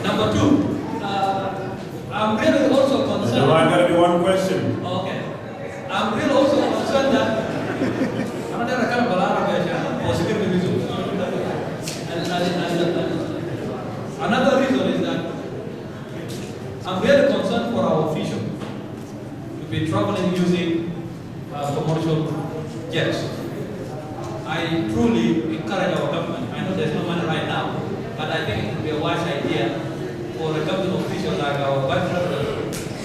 Number two, I'm really also concerned. No, I gotta be one question. Okay. I'm really also concerned that another reason is that I'm very concerned for our officials to be traveling using commercial jets. I truly encourage our government. I know there's no money right now, but I think it would be a wise idea for a government official like our vice president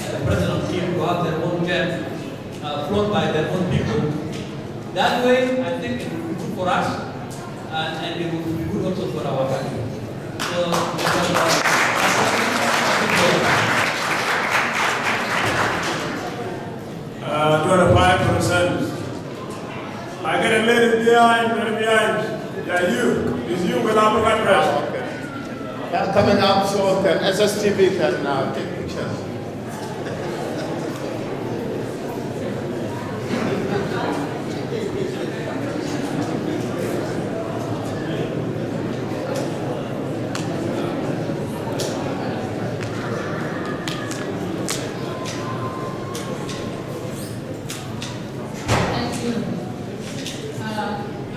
and the president team to have their own jet flown by their own people. That way, I think it will be good for us and it will be good also for our country. So, 25%. I got a lady behind. Yeah, it's you with African press. Okay. Yeah, coming up so the SSTV can take pictures.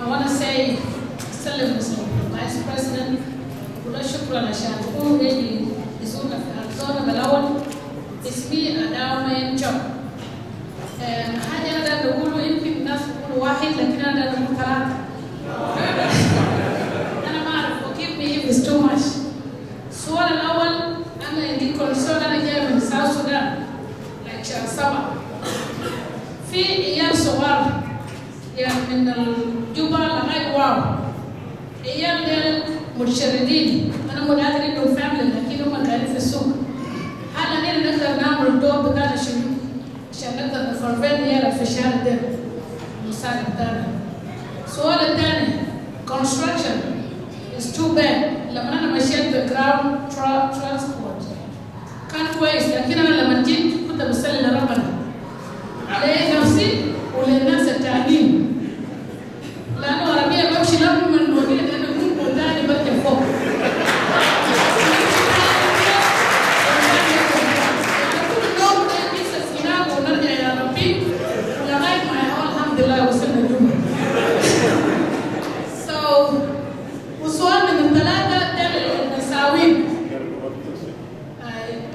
I want to say, Mr. Vice President, kula shukran عشان تكون ready يسونا في الزونة بالأول اسمي أداوم جوب. حاجة أنا بقوله يمكن الناس بيقولوا واحد لكن أنا بقول ثلاثة. أنا ما أعرف وكيف me if it's too much. السؤال الأول أنا عندي concern أنا جاي من South Sudan like شهر 7. في عيال صغار يعني من الجوبا لغاية واو. عيال متشردين أنا مدادر إنه فاميلي لكن هم قاعدين في السوق. هل أنا نقدر نعمل الدور بتاعنا شنو؟ عشان نقدر نفرفين عيال في الشارع ده المساعدة بتاعنا. السؤال الثاني construction is too bad. لما أنا مشيت بجراوند transport كان كويس لكن أنا لما جيت كنت بسأل لربنا على نفسي وللناس التانيين. لأنه عربية بمشي لما من المدينة لأنه يكون قدامي بركة فوق. كل يوم نقيس السيناء ونرجع يا ربي ولغاية ما الحمد لله وصلنا جوبا. So وسؤال من الثلاثة ده النساوين.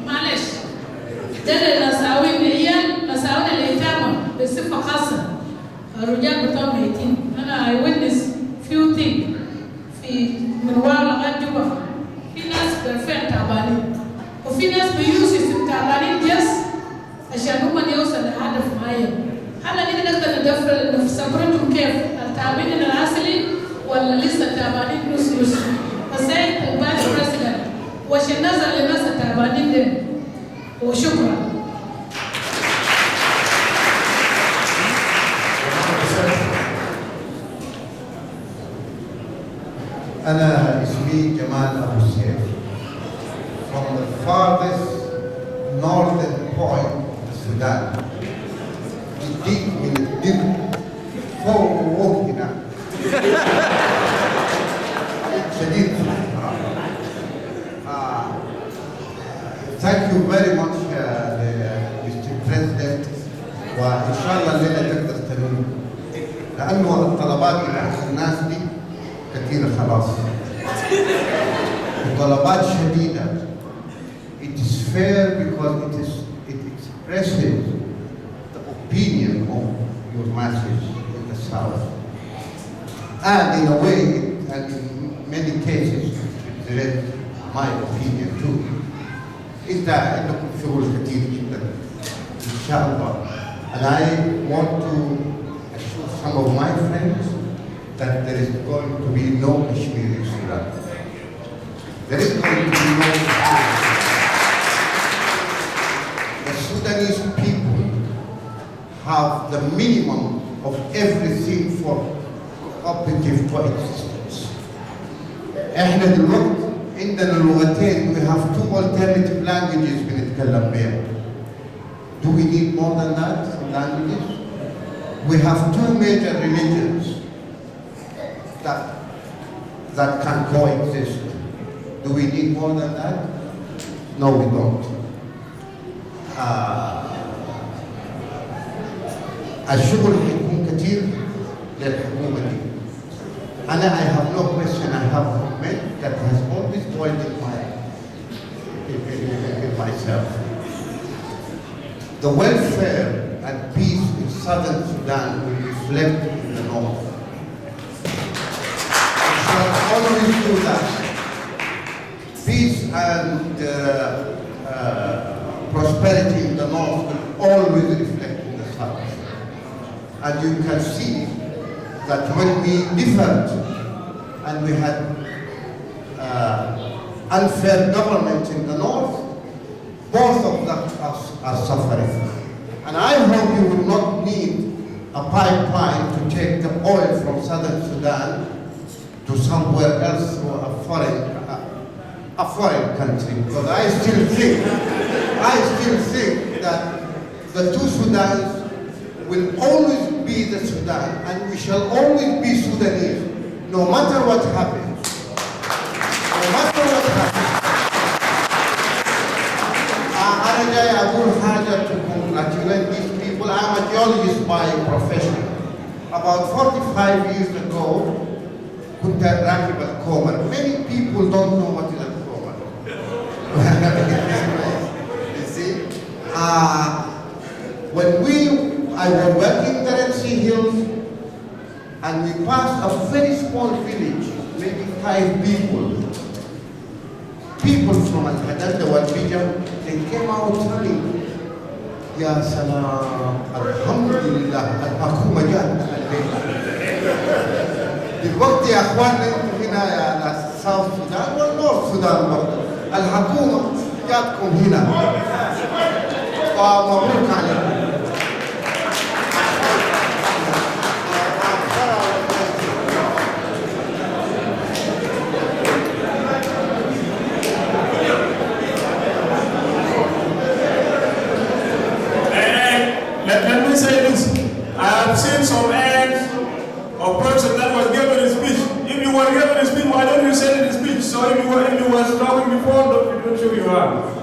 معلش ده النساوين هي نساوين اليتامى بصفة خاصة. الرجال بتوع ميتين. أنا I witness few things في من وراء لغاية جوبا. في ناس بالفعل تعبانين وفي ناس بيوصلوا تعبانين بس عشان هم يوصلوا لهدف معين. هل نقدر نصبرهم كيف؟ التعبانين الأصلي ولا لسه تعبانين نص نص؟ فسأل الفايس بريزيدنت وعشان نظر للناس التعبانين دول وشكرا. أنا اسمي جمال أبو سيف from the farthest northern point of Sudan. جديد من الدب فوق هنا شديد. Thank you very much Mr. President وإن شاء الله الليلة تقدر تنوم لأنه الطلبات بتاعت الناس دي كثيرة خلاص. الطلبات شديدة. It is fair because it expresses the opinion of your masses in the South. And in a way, and in many cases, it represents my opinion too. أنت عندكم شغل كثير جدا إن شاء الله. And I want to assure some of my friends that there is going to be no Kashmir in Sudan. There is going to be no Kashmir. The Sudanese people have the minimum of everything for cooperative coexistence. احنا دلوقتي عندنا لغتين. We have two alternative languages بنتكلم بها. Do we need more than that languages? We have two major religions that that can coexist. Do we need more than that? No, we don't. الشغل هيكون كتير للحكومة دي. I have no question. I have a comment that has always boiled in myself. The welfare and peace in southern Sudan will reflect in the north. We shall always do that. Peace and prosperity in the north will always reflect in the south. And you can see that when we differed and we had unfair government in the north, both of them are suffering. And I hope you will not need a pipeline to take the oil from southern Sudan to somewhere else or a foreign country. Because I still think that the two Sudans will always be the Sudan, and we shall always be Sudanese, no matter what happens. No matter what happens. أنا جاي أقول حاجة to congratulate these people. I'm a geologist by profession. About 45 years ago, كنت راكب الكومر. Many people don't know what is a comer. You see? When I was working in the Red Sea Hills, and we passed a very small village, maybe 5 people. People from Al-Hadad, Wal-Bija, they came out running. Ya salam, alhamdulillah, al-Hakuma ja'at al-Bayt. دلوقتي يا اخواننا انتم هنا يا ناس ساوث سودان والنورث سودان برضه الحكومه جاتكم هنا ومبروك عليكم. Let me say this. I have seen some ads of person that was given a speech. If you were given a speech, why don't you say it in speech? So if you were talking before, don't show you are.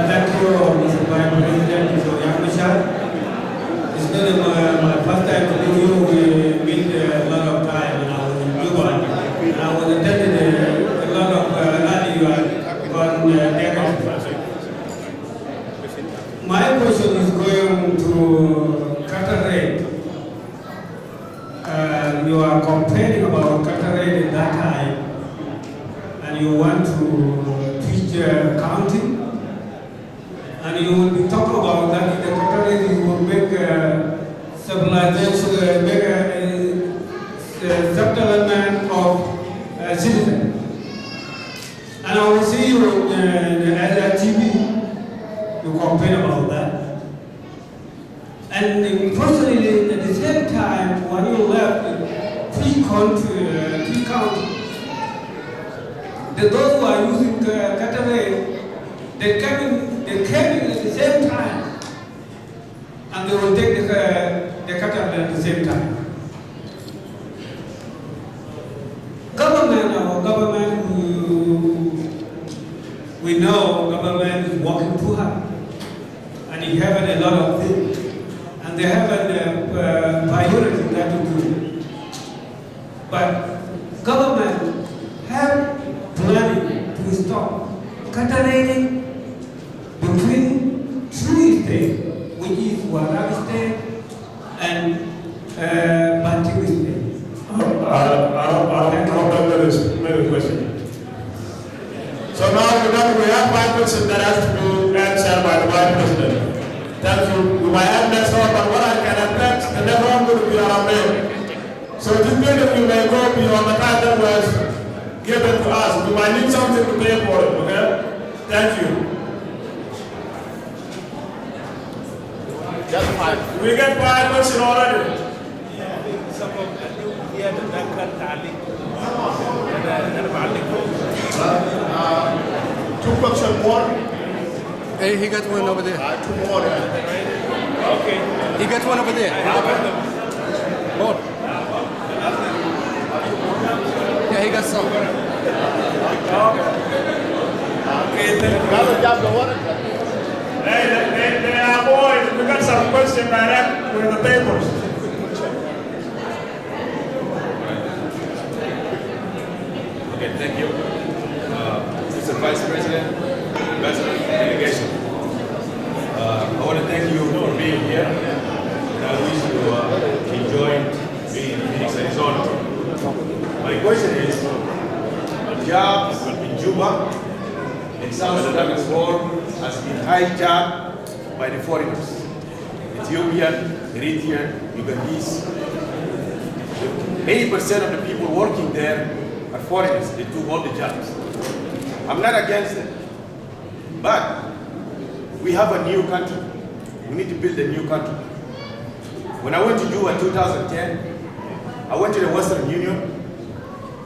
Thank you, Mr. Vice President, Mr. Reik Maschar. It's not my first time to meet you. We meet a lot of time when I was in Cuba. And I was attending a lot of rally on decades. My question is going to cataract. You are complaining about cataract at that time, and you want to teach counting. And you will be talking about that in the cataract will make civilization, make a settlement of citizens. And I will see you in the TV, you complain about that. And unfortunately, at the same time, when you left three counties, those who are using cataract, they came in at the same time, and they will take the cattle at the same time. Our government, we know government is working too hard, and they have a lot of things, and they have a priority that to do. But government have planning to stop cattle between three states, which is Warab State and Bantu State. Another question. So now we have 5 questions that has to be answered by the Vice President. Thank you. We might have next one, but what I can affect, and everyone will be around there. So this building we may go beyond the time that was given to us. We might need something to pay for it, okay? Thank you. Just 5. We get 5 questions already. زيادة ده كان تعليق أنا بعلق Two questions more. Hey, he got one over there. Two more. Okay. He got one over there. Hold. Yeah, he got some. Okay, thank you. Another job, the water. Hey, boys, we got some questions direct with the papers. Okay, thank you. Mr. Vice President, President Delegation. I want to thank you for being here. And I wish you enjoy being in Phoenix, Arizona. My question is, jobs in Juba and some of the Douglas War has been hijacked by the foreigners. Ethiopian, Eritrean, Ugandese. 80% of the people working there are foreigners. They do all the jobs. I'm not against it, but we have a new country. We need to build a new country. When I went to Juba in 2010, I went to the Western Union.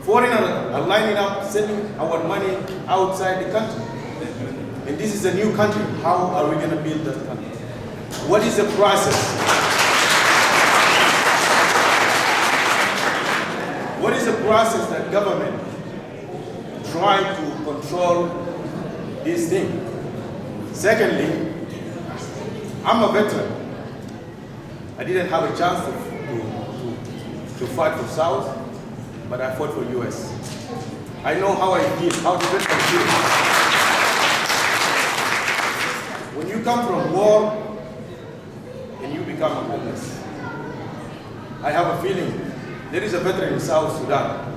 Foreigners are lining up, sending our money outside the country. And this is a new country. How are we going to build that country? What is the process? What is the process that government try to control this thing? Secondly, I'm a veteran. I didn't have a chance to fight for South, but I fought for US. I know how I feel, how the veteran feels. When you come from war and you become homeless, I have a feeling there is a veteran in South Sudan.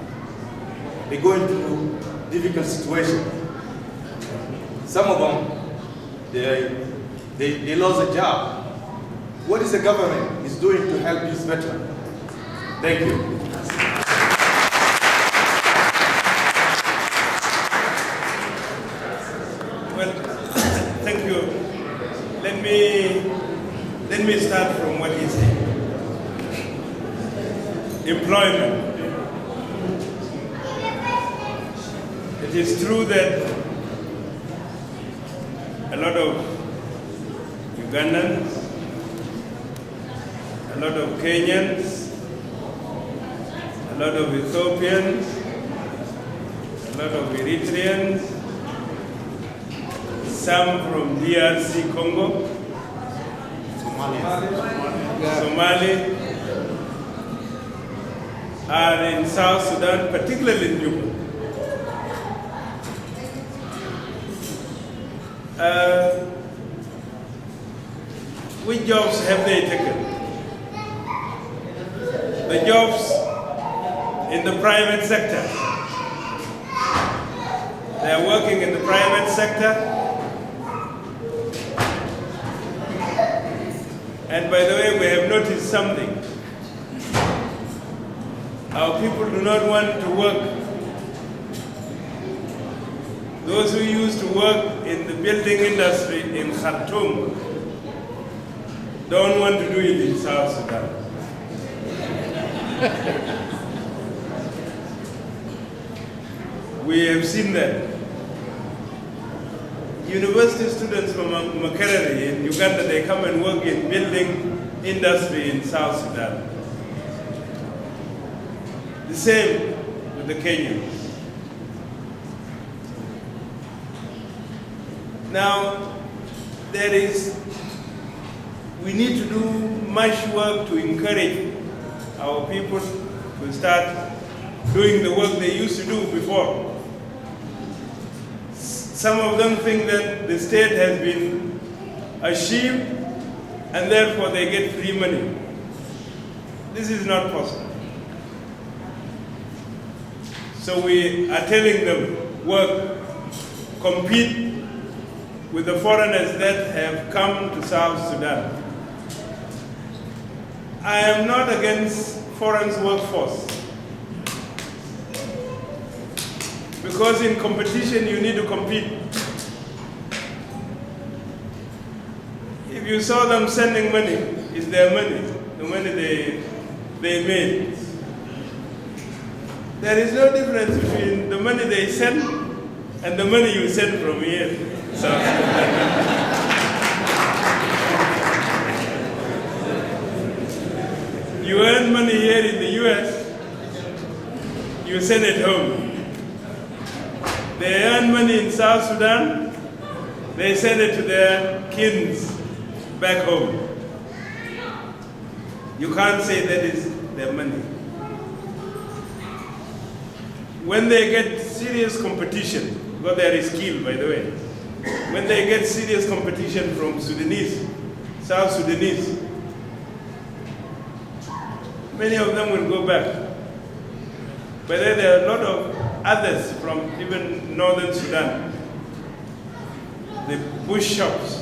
They're going through difficult situation. Some of them, they lost a job. What is the government is doing to help this veteran? Thank you. Well, thank you. Let me start from what he said. Employment. It is true that a lot of Ugandans, a lot of Kenyans, a lot of Ethiopians, a lot of Eritreans, some from DRC Congo, Somali, are in South Sudan, particularly in Juba. Which jobs have they taken? The jobs in the private sector. They are working in the private sector. And by the way, we have noticed something. Our people do not want to work. Those who used to work in the building industry in Khartoum don't want to do it in South Sudan. We have seen that. University students from Makerere in Uganda, they come and work in building industry in South Sudan. The same with the Kenyans. Now, we need to do much work to encourage our people to start doing the work they used to do before. Some of them think that the state has been a sheep and therefore they get free money. This is not possible. So we are telling them, work, compete with the foreigners that have come to South Sudan. I am not against foreign workforce. Because in competition, you need to compete. If you saw them sending money, it's their money, the money they made. There is no difference between the money they send and the money you send from here. So, you earn money here in the US, you send it home. They earn money in South Sudan, they send it to their kids back home. You can't say that is their money. When they get serious competition, because there is skill, by the way, when they get serious competition from Sudanese, South Sudanese, many of them will go back. But then there are a lot of others from even northern Sudan. The bush shops,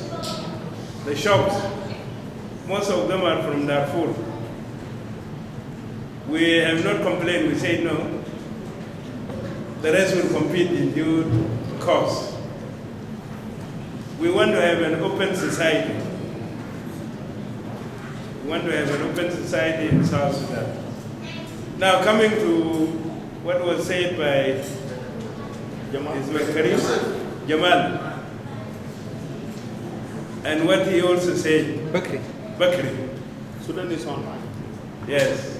the shops, most of them are from Darfur. We have not complained, we say no. The rest will compete in due course. We want to have an open society. We want to have an open society in South Sudan. Now coming to what was said by Jamal, and what he also said, Bakri. Sudanese online. Yes.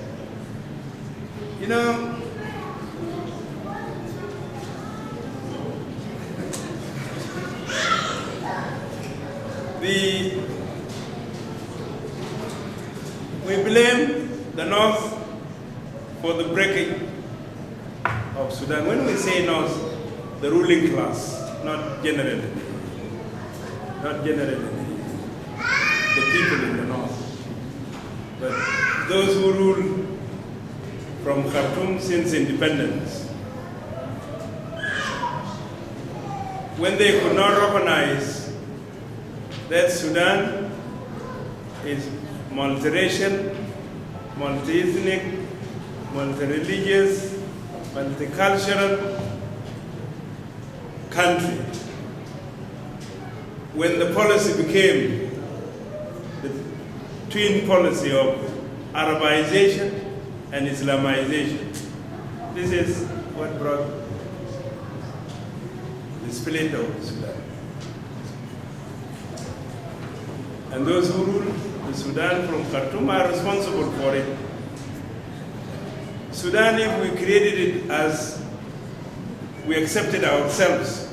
You know, we blame the North for the breaking of Sudan. When we say North, the ruling class, not generally. Not generally. The people in the North. But those who rule from Khartoum since independence, when they could not recognize that Sudan is multiracial, multi-ethnic, multi-religious, multicultural country. When the policy became the twin policy of Arabization and Islamization, this is what brought the split of Sudan. And those who rule the Sudan from Khartoum are responsible for it. Sudan, if we created it as we accepted ourselves,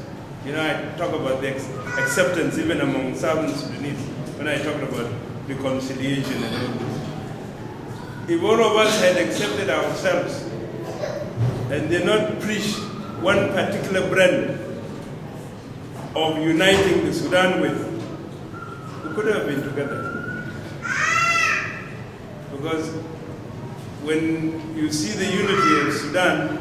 you know, I talk about the acceptance even among Southern Sudanese when I talk about reconciliation and all this. If all of us had accepted ourselves and did not preach one particular brand of uniting the Sudan with, we could have been together. Because when you see the unity of Sudan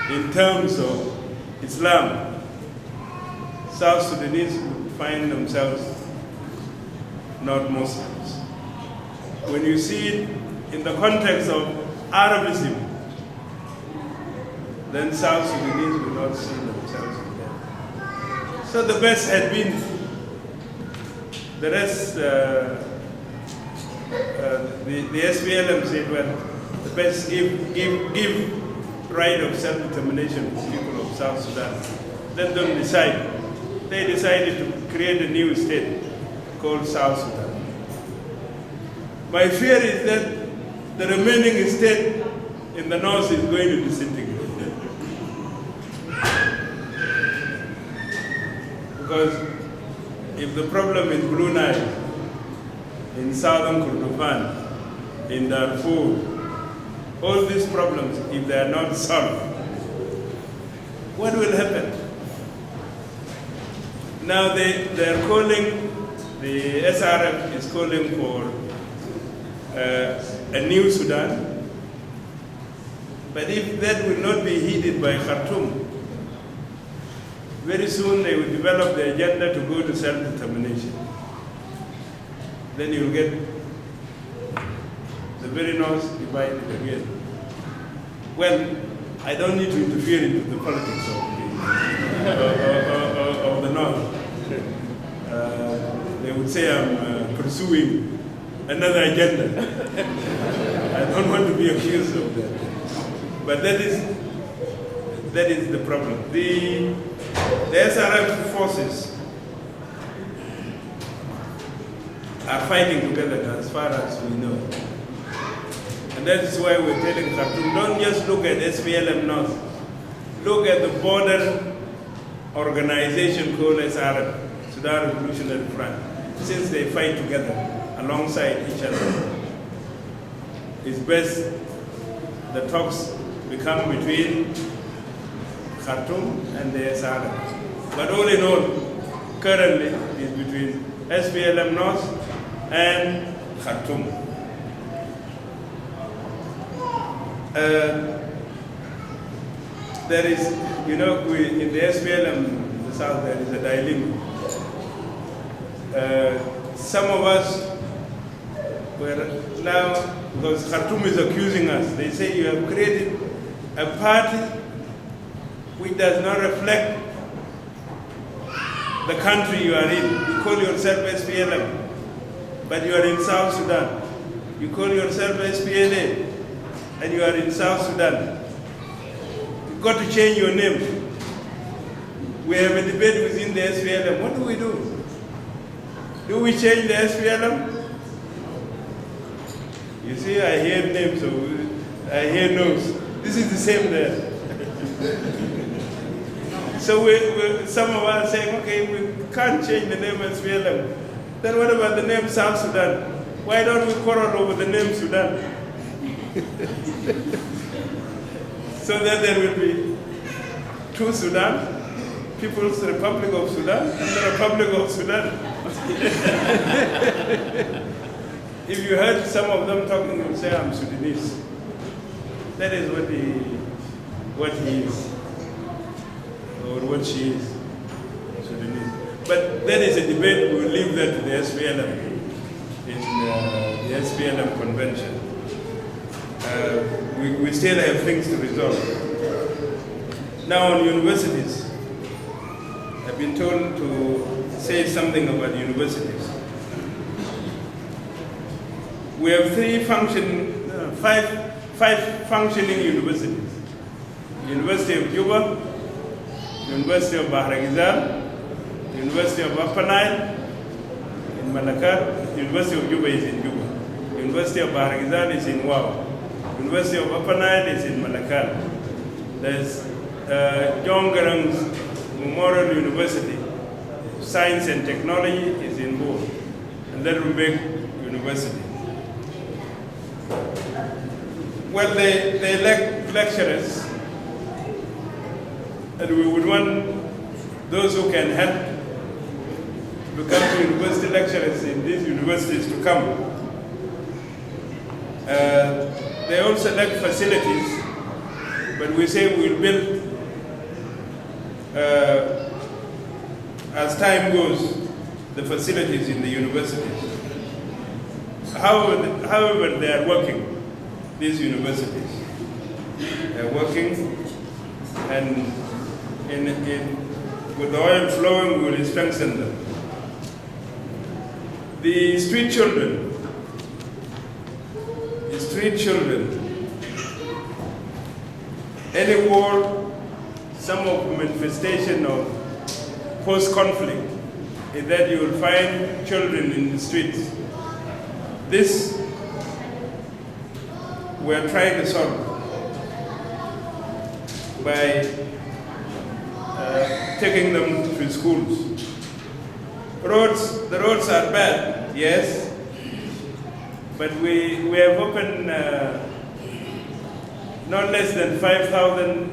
in terms of Islam, South Sudanese would find themselves not Muslims. When you see it in the context of Arabism, then South Sudanese will not see themselves in that. So the best had been, the rest, the SPLM said, well, the best give right of self-determination to people of South Sudan. Let them decide. They decided to create a new state called South Sudan. My fear is that the remaining state in the north is going to disintegrate. Because if the problem is Blue Nile, in southern Kordofan, in Darfur, all these problems, if they are not solved, what will happen? Now they are calling, the SRF is calling for a new Sudan, but if that will not be heeded by Khartoum, very soon they will develop the agenda to go to self-determination. Then you'll get the very north divided again. Well, I don't need to interfere into the politics of the north. They would say I'm pursuing another agenda. I don't want to be accused of that. But that is the problem. The SRF forces are fighting together as far as we know. And that is why we're telling Khartoum, don't just look at SPLM North. Look at the border organization called SRF, Sudan Revolutionary Front. Since they fight together alongside each other, it's best the talks become between Khartoum and the SRF. But all in all, currently it's between SPLM North and Khartoum. There is, in the SPLM, in the South, there is a dilemma. Some of us were now, because Khartoum is accusing us, they say you have created a party which does not reflect the country you are in. You call yourself SPLM, but you are in South Sudan. You call yourself SPLA, and you are in South Sudan. You've got to change your name. We have a debate within the SPLM. What do we do? Do we change the SPLM? You see, I hear names, so I hear no's. This is the same there. So some of us are saying, okay, we can't change the name SPLM. Then what about the name South Sudan? Why don't we quarrel over the name Sudan? So that there will be two Sudan, People's Republic of Sudan and the Republic of Sudan. If you heard some of them talking, you would say, I'm Sudanese. That is what he is, or what she is, Sudanese. But that is a debate, we will leave that to the SPLM, in the SPLM convention. We still have things to resolve. Now on universities, I've been told to say something about universities. We have five functioning universities. University of Juba, University of Bahragizal, University of Upper Nile in Malakal, University of Juba is in Juba. University of Bahragizal is in Wau. University of Upper Nile is in Malakal. There's John Garang's Memorial University, Science and Technology is in Bo, and then Rumbek University. Well, they elect lecturers, and we would want those who can help become university lecturers in these universities to come. They also elect facilities, but we say we'll build, as time goes, the facilities in the universities. However, they are working, these universities. They are working, and with the oil flowing, we will strengthen them. The street children, any war, some of the manifestation of post-conflict is that you will find children in the streets. This we are trying to solve by taking them to schools. The roads are bad, yes, but we have opened not less than 5,000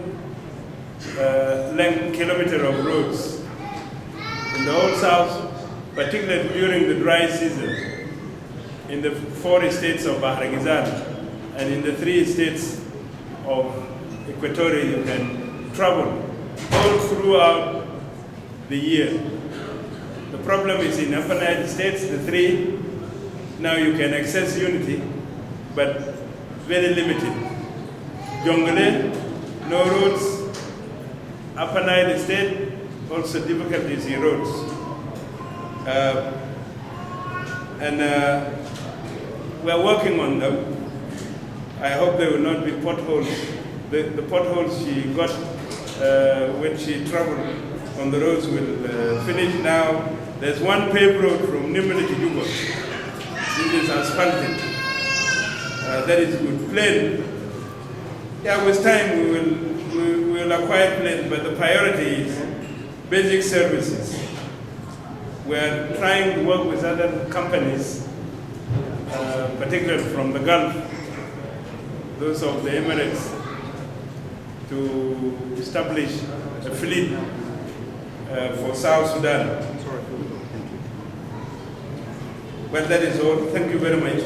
kilometers of roads in the whole south, particularly during the dry season, in the 4 states of Bahragizal and in the 3 states of Equatoria. You can travel all throughout the year. The problem is in Upper Nile states, the 3, now you can access Unity, but very limited. Jonglei, no roads. Upper Nile state, also difficulties in roads. We are working on them. I hope there will not be potholes the potholes she got when she traveled on the roads will finish now. There's one paved road from Nimble to Juba. It is asphalted. That is good. Plain. Yeah, with time we will acquire plain, but the priority is basic services. We are trying to work with other companies, particularly from the Gulf, those of the Emirates, to establish a fleet for South Sudan. Well, that is all. Thank you very much.